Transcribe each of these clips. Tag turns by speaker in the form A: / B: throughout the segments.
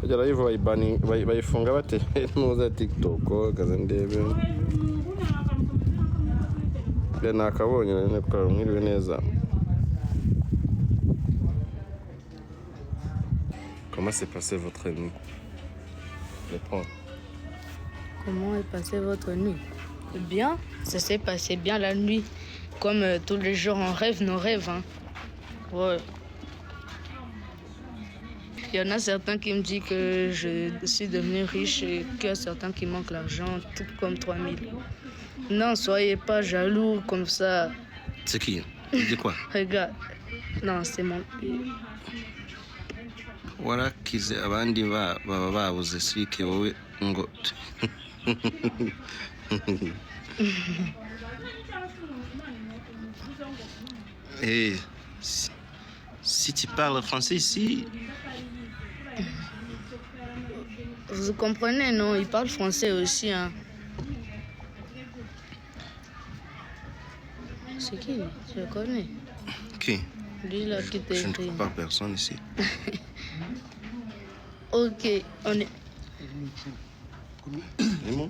A: kujya live bayifunga bate nuza TikTok gaze ndebe nakabonye none ko mwiriwe neza. Comment s'est passé votre nuit?
B: Comment est passée votre nuit? Bien, ça s'est passé bien la nuit. Comme tous les jours on rêve nos rêves. Hein. Ouais. Il y en a certains qui me disent que je suis devenu riche et qu'il y a certains qui manquent l'argent, tout comme 3000. Non, soyez pas jaloux comme ça.
A: C'est qui? Il dit quoi?
B: Regarde. Non, c'est mon...
A: Voilà qu'ils abandi baba babuze sike wowe ngo. Et si tu parles français ici,
B: vous comprenez, non? Il parle français aussi, hein. C'est qui? Je le connais.
A: Qui?
B: Lui là qui t'écrit.
A: Je ne trouve pas personne ici.
B: Ok, on est...
A: C'est bon?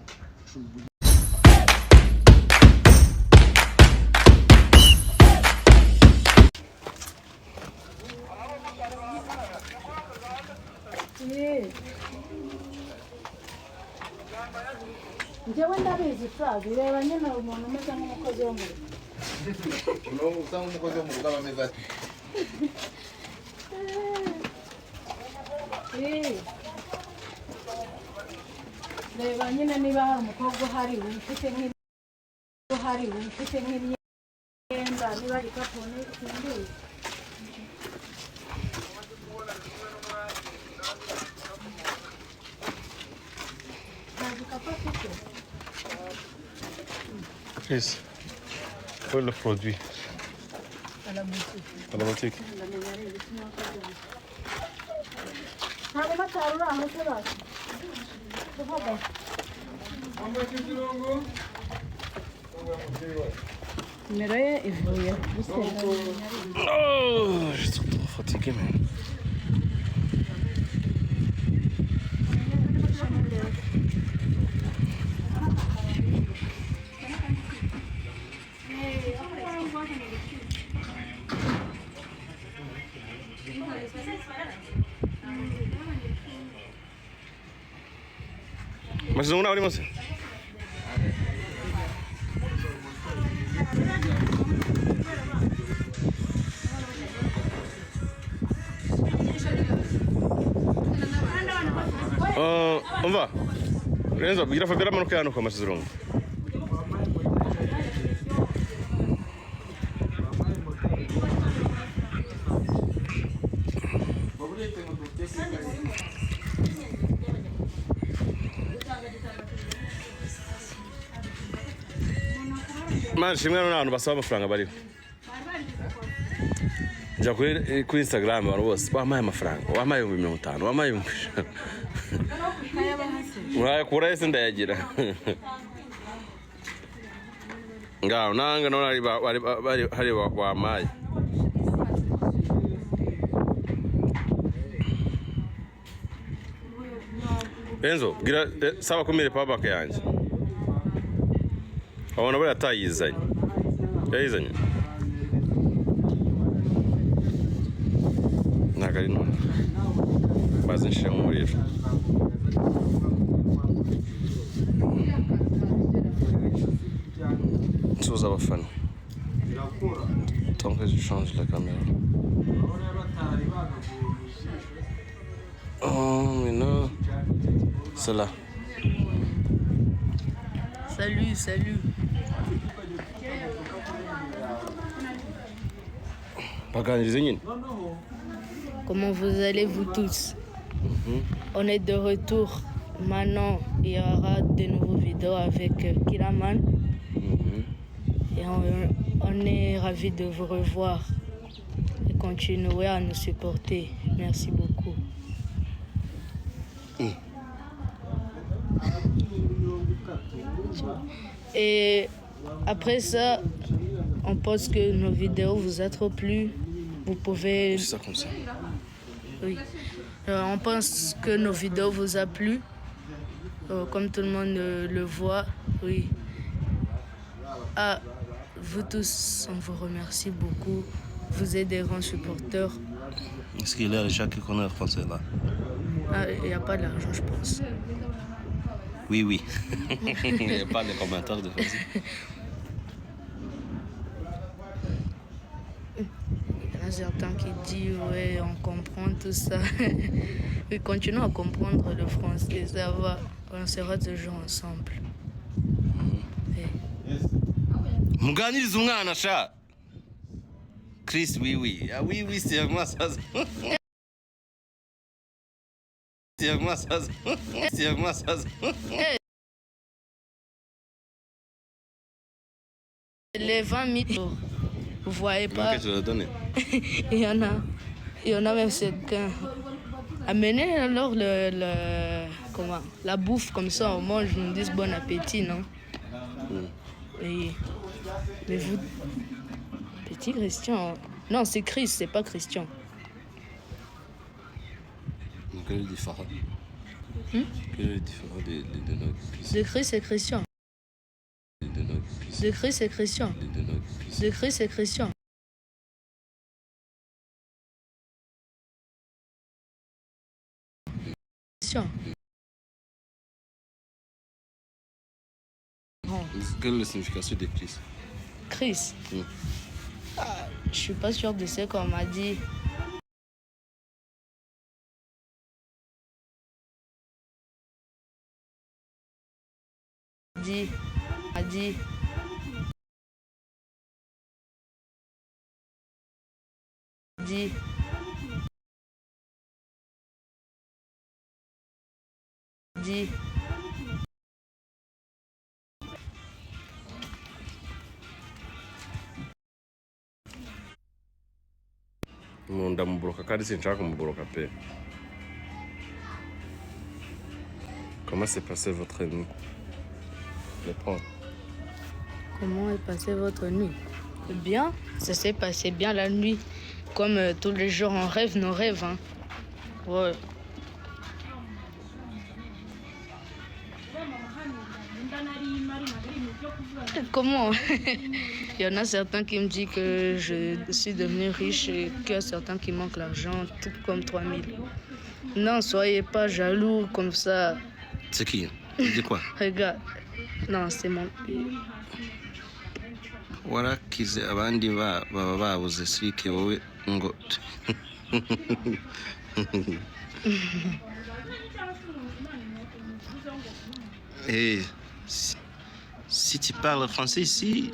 C: njyewe ndabizi Flag reba nyine umuntu umeze nk'umukozi wo mu rugo
D: uno usa nk'umukozi wo mu rugo ameze ati
C: reba nyine niba hari umukobwa uhari ufite nk'imyenda niba ari kapone simbizi
A: Chris, où est le produit?
C: À la boutique.
A: À la boutique.
C: Numéro ye ivuye
A: Oh, je suis trop fatigué, man. Mas não na você. On va. Renzo, il fa veramente che hanno come si trova. Man, shimwe n'abantu basaba amafaranga bariho. Jya kuri Instagram abantu bose wamaye amafaranga, wamaye 50, wamaye 50. Mwakura ese ndayagira. Ngaho nanga none bari wamaye. Enzo, gira saba kumire power bank yanjye. Abona bari atayizanye. Yayizanye. Nagari none. Baze nshira mu muriro. Nsuza abafana. Tant que je change la caméra. Oh, mais non. C'est là.
B: Salut, salut. Comment vous allez vous tous? On est de retour. Maintenant, il y aura de nouveaux vidéos avec Kilaman. Et on est ravis de vous revoir et continuer à nous supporter. Merci beaucoup. Et après ça, on pense que nos vidéos vous a trop plu. Vous pouvez...
A: C'est ça comme ça.
B: Oui. On pense que nos vidéos vous a plu. Comme tout le monde le voit, oui. Ah, vous tous, on vous remercie beaucoup. Vous êtes des grands supporters.
E: Est-ce qu'il y a déjà qui connaît le français là?
B: Ah, il n'y a pas d'argent, je pense.
E: Oui, oui. Il n'y a pas de commentaires de français.
B: Il y en a certains qui disent, ouais, on comprend tout ça. Oui, continuons à comprendre le français, ça va. On sera toujours ensemble. Oui.
E: Muganirize umwana sha. Chris, oui, oui. Ah oui, oui, c'est moi ça. C'est moi ça. C'est moi ça.
B: Les 20 000, vous voyez pas,
E: Que je le donne.
B: il y en a même certains. Amenez alors comment, la bouffe comme ça, on mange, on dit bon appétit, non? Oui. Mais vous, petit Christian, non, c'est Chris, c'est pas Christian.
E: Quel est le différent? Quel est le différent de notre Chris?
B: De Chris et Christian. De Chris et Christian. De Chris et Christian. Christian.
E: Quelle est la signification de Chris?
B: Chris. Ah, je suis pas sûre de ce qu'on m'a dit. A dit.
A: ndamubloka kandi sinshaka kumubloka pe. Comment s'est passé votre nuit? Les points.
B: Comment est passée votre nuit? Bien, ça s'est passé bien la nuit. Comme tous les jours, on rêve nos rêves. Hein. Ouais. Comment? Il y en a certains qui me disent que je suis devenu riche et qu'il y a certains qui manquent l'argent, tout comme 3000. Non, soyez pas jaloux comme ça.
E: C'est qui? Il dit quoi?
B: Regarde. Non, c'est mon...
E: warakize abandi baba babuze sike wowe ngo Et si tu parles français ici,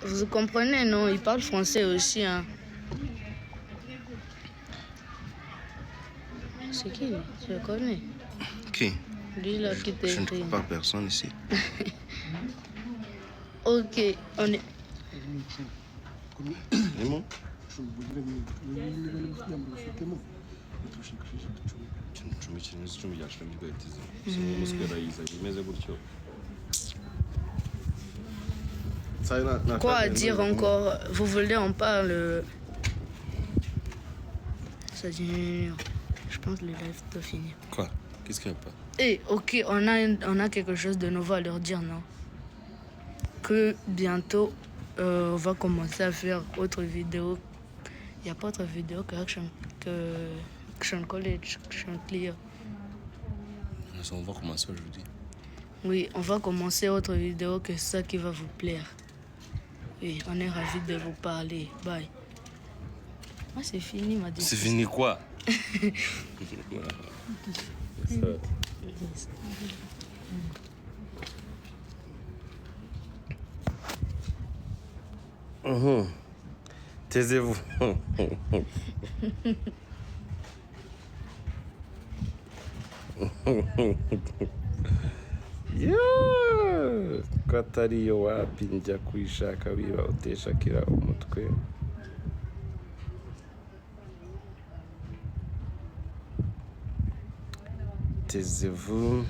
B: vous comprenez, non? Il parle français aussi, hein. C'est qui, lui? Je le connais.
E: qui?
B: Lui, là, qui
E: Je ne
B: t'écrit.
E: trouve pas personne ici.
B: Ok, on est...
E: Emo?
B: Quoi dire encore? Vous voulez on parle? Ça dit... Je pense que le live doit finir.
E: Quoi? Qu'est-ce qu'il n'y a pas?
B: Eh, ok, on a quelque chose de nouveau à leur dire, non? Que bientôt, on va commencer à faire autre vidéo. Il n'y a pas autre vidéo que Action College, Action Clear.
E: On va commencer aujourd'hui.
B: Oui, on va commencer autre vidéo que ça qui va vous plaire. Oui, on est ravis de vous parler. Bye. Ah, c'est fini, ma
E: C'est fini quoi?
A: Taisez-vous. ko atariyo wapi njya kuyishaka wiba uteshakira umutwe. Taisez-vous.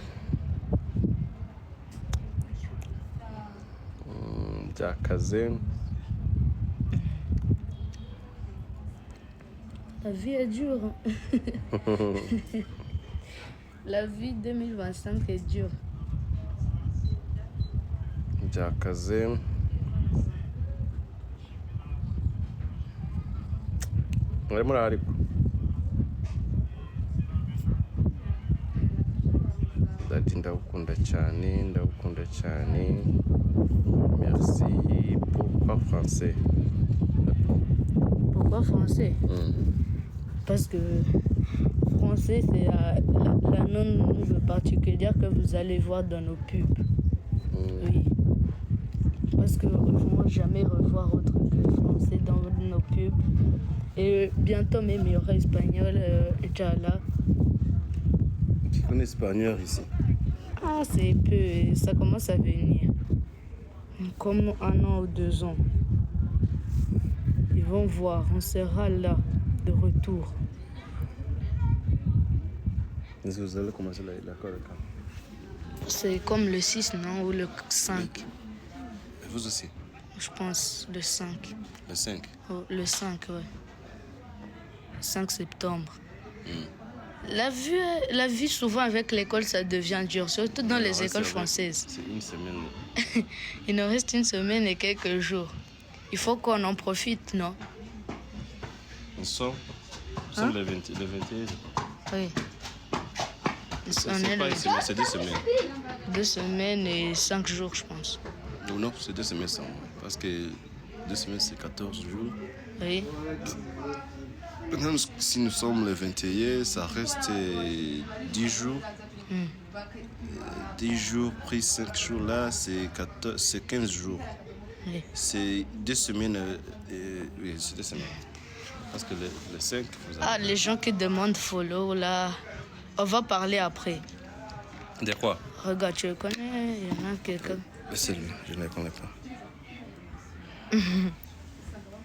A: Byakaze.
B: vie est dure. La vie 2025 est dure.
A: byakaze muri ariko dati ndagukunda cyane merci pourquoi français
B: Pourquoi français? Parce que français, c'est la langue particulière que vous allez voir dans nos pubs. Oui. Parce qu'on ne va jamais revoir autre que français dans nos pubs. Et bientôt même, il y aura espagnol, Inch'Allah.
A: tu connais espagnol ici
B: Ah, c'est peu, ça commence à venir. Comme 1 an ou 2 ans. Ils vont voir, on sera là, de retour.
A: est-ce que vous allez commencer l'accord
B: C'est comme le 6, non? Ou le 5?
E: Vous aussi.
B: Je pense le 5.
E: Le 5.
B: Oh, le 5, ouais. 5 septembre. La vie souvent avec l'école, ça devient dur, surtout dans les écoles françaises.
A: c'est une semaine.
B: Il nous reste 1 semaine et quelques jours. Il faut qu'on en profite, non?
A: Nous sommes le 21.
B: Oui.
A: C'est
B: On est
A: pas
B: le-
A: une semaine, c'est 2 semaines.
B: 2 semaines et 5 jours, je pense.
A: Non, c'est 2 semaines sans moi. Parce que 2 semaines, c'est 14 jours.
B: Oui.
A: Maintenant, si nous sommes le 21, ça reste 10 jours. 10 jours pris 5 jours là, c'est 15 jours.
B: Oui.
A: C'est 2 semaines. Oui, c'est 2 semaines. Parce que le 5, vous avez...
B: Ah, les gens qui demandent follow, là, on va parler après.
A: De quoi?
B: Regarde, tu le connais, il y en a quelqu'un.
A: C'est lui, je ne le connais pas.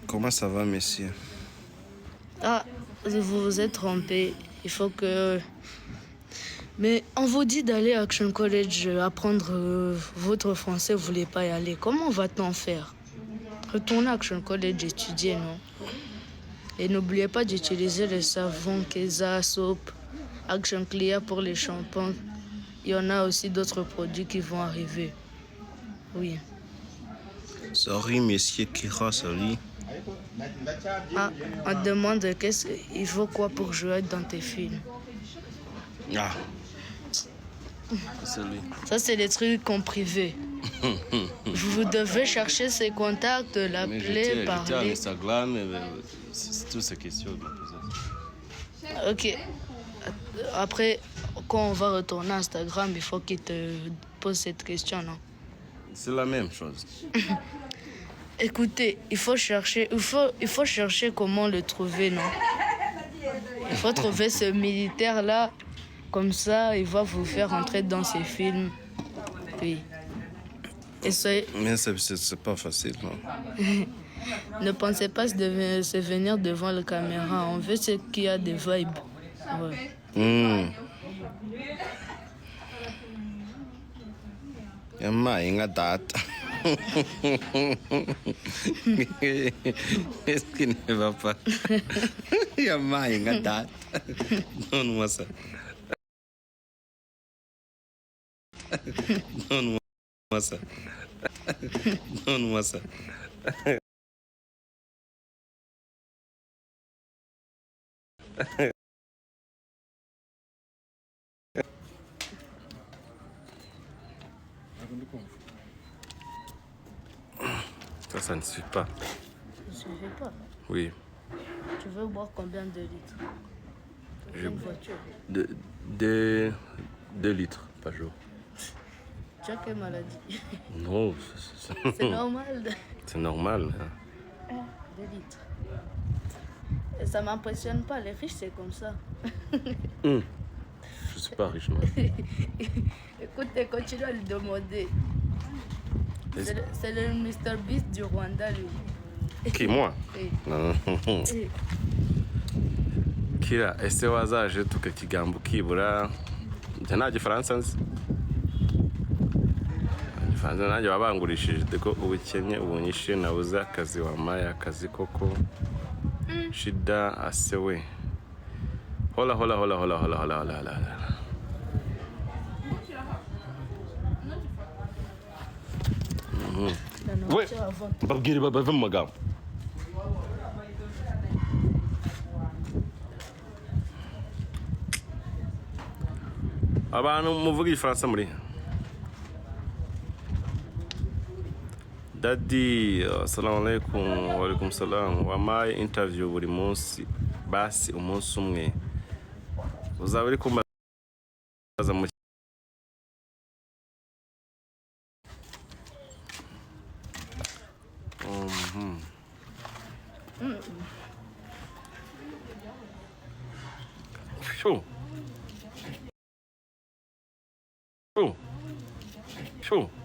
A: Comment ça va, monsieur?
B: Ah, vous vous êtes trompé. Il faut que... Mais on vous dit d'aller à Action College apprendre votre français, vous ne voulez pas y aller. Comment va-t-on faire? Retournez à Action College étudier, non? Et n'oubliez pas d'utiliser le savon Keza, Soap, Action Clear pour les shampoings. Il y en a aussi d'autres produits qui vont arriver. Oui.
A: Sorry, monsieur Kira, sorry.
B: Ah, on te demande il faut quoi pour jouer dans tes films.
A: Ah. C'est lui.
B: Ça, c'est des trucs en privé. Vous devez chercher ses contacts,
A: Mais
B: l'appeler,
A: j'étais à
B: parler.
A: Instagram, c'est toutes ces questions.
B: Ok. Après, quand on va retourner à Instagram, il faut qu'il te pose cette question, non?
A: C'est la même chose.
B: Écoutez, il faut chercher comment le trouver, non? Il faut trouver ce militaire-là. Comme ça, il va vous faire entrer dans ses films. Oui. Et
A: Mais c'est pas facile, non?
B: ne pensez pas se venir devant la caméra. On veut ce qui a des vibes. Ouais.
A: Yama, inga data. Qu'est-ce qui ne va pas? Yama, inga data. Donne-moi ça. Donne-moi ça. Donne-moi ça. Ça ne suffit pas.
B: Ça ne suffit pas.
A: Oui.
B: Tu veux boire combien de litres? Une voiture.
A: 2 litres par jour.
B: Tu as quelle maladie?
A: Non,
B: C'est normal.
A: c'est normal.
B: 2 litres. Et ça m'impressionne pas. Les riches, c'est comme ça.
A: Je suis pas riche, non.
B: Écoute, continue à lui demander. C'est le Mr Beast du Rwanda, lui.
A: Qui, moi?
B: Oui.
A: Non.
B: Eh,
A: Kira, ese wazaje tukakigambo kibura njye nta gifaransa nzi igifaransa nanjye babangurishije deko ubukennye ubunyishe nabuze akazi wampaye akazi koko shida asewe
E: Hola, hola, hola, hola, hola, hola, hola, hola. Oui, babwire bave mu magambo. Abantu muvuga igifaransa muri Daddy, assalamu alaikum, wa alaikum salam. Wampaye interview buri munsi basi umunsi umwe uzaba uri kumbaza mu Phew. Phew. Phew.